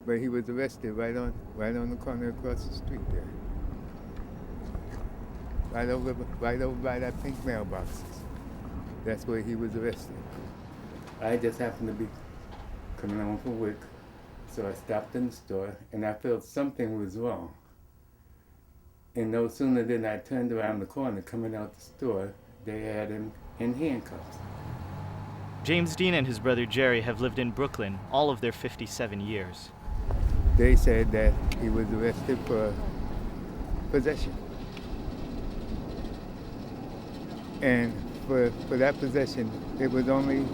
But he was arrested right on the corner across the street there. Right over by that pink mailboxes. That's where he was arrested. I just happened to be coming home from work, so I stopped in the store, and I felt something was wrong. And no sooner than I turned around the corner coming out the store, they had him in handcuffs. James Dean and his brother Jerry have lived in Brooklyn all of their 57 years. They said that he was arrested for possession. And for that possession, it was only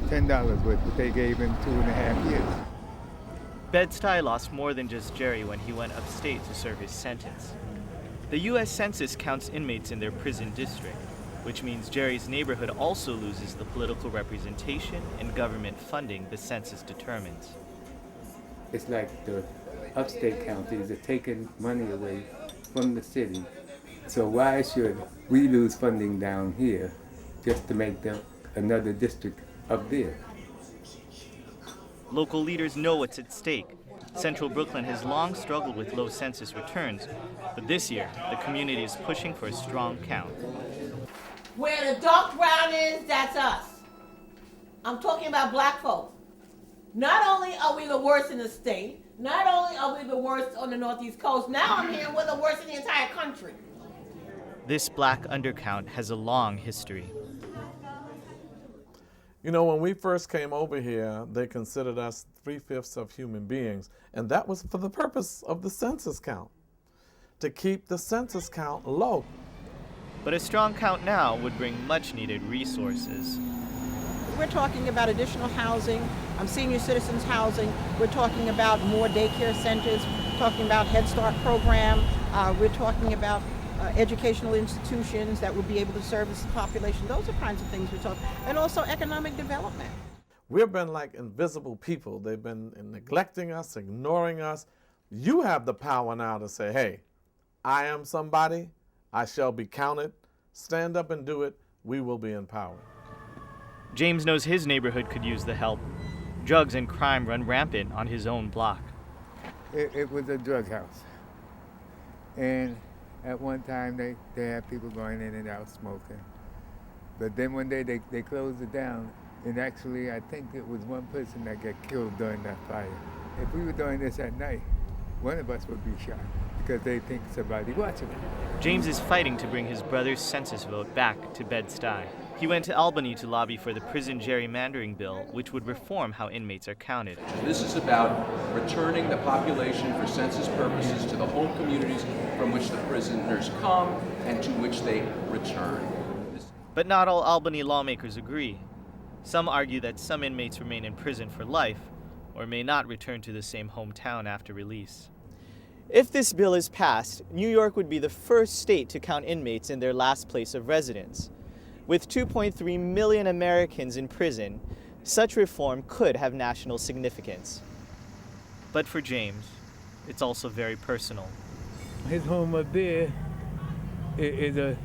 $10 worth, but they gave him 2.5 years. Bed-Stuy lost more than just Jerry when he went upstate to serve his sentence. The US Census counts inmates in their prison district, which means Jerry's neighborhood also loses the political representation and government funding the census determines. It's like the upstate counties are taking money away from the city. So why should we lose funding down here just to make them another district up there? Local leaders know what's at stake. Central Brooklyn has long struggled with low census returns, but this year, the community is pushing for a strong count. Where the dark brown is, that's us. I'm talking about black folks. Not only are we the worst in the state, not only are we the worst on the Northeast Coast, now I'm hearing we're the worst in the entire country. This black undercount has a long history. You know, when we first came over here, they considered us 3/5 of human beings, and that was for the purpose of the census count, to keep the census count low. But a strong count now would bring much needed resources. We're talking about additional housing, senior citizens housing. We're talking about more daycare centers, talking about Head Start program. We're talking about educational institutions that would be able to service the population. Those are kinds of things we're talking about. And also economic development. We've been like invisible people. They've been neglecting us, ignoring us. You have the power now to say, hey, I am somebody. I shall be counted. Stand up and do it. We will be empowered. James knows his neighborhood could use the help. Drugs and crime run rampant on his own block. It was a drug house. And at one time, they had people going in and out smoking. But then one day they closed it down. And actually, I think it was one person that got killed during that fire. If we were doing this at night, one of us would be shot because they think somebody watching them. James is fighting to bring his brother's census vote back to Bed-Stuy. He went to Albany to lobby for the prison gerrymandering bill, which would reform how inmates are counted. This is about returning the population for census purposes to the home communities from which the prisoners come and to which they return. But not all Albany lawmakers agree. Some argue that some inmates remain in prison for life or may not return to the same hometown after release. If this bill is passed, New York would be the first state to count inmates in their last place of residence. With 2.3 million Americans in prison, such reform could have national significance. But for James, it's also very personal. His home up there is a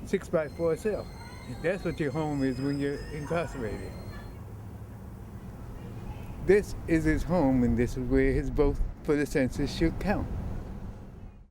6x4 cell. That's what your home is when you're incarcerated. This is his home, and this is where his vote for the census should count.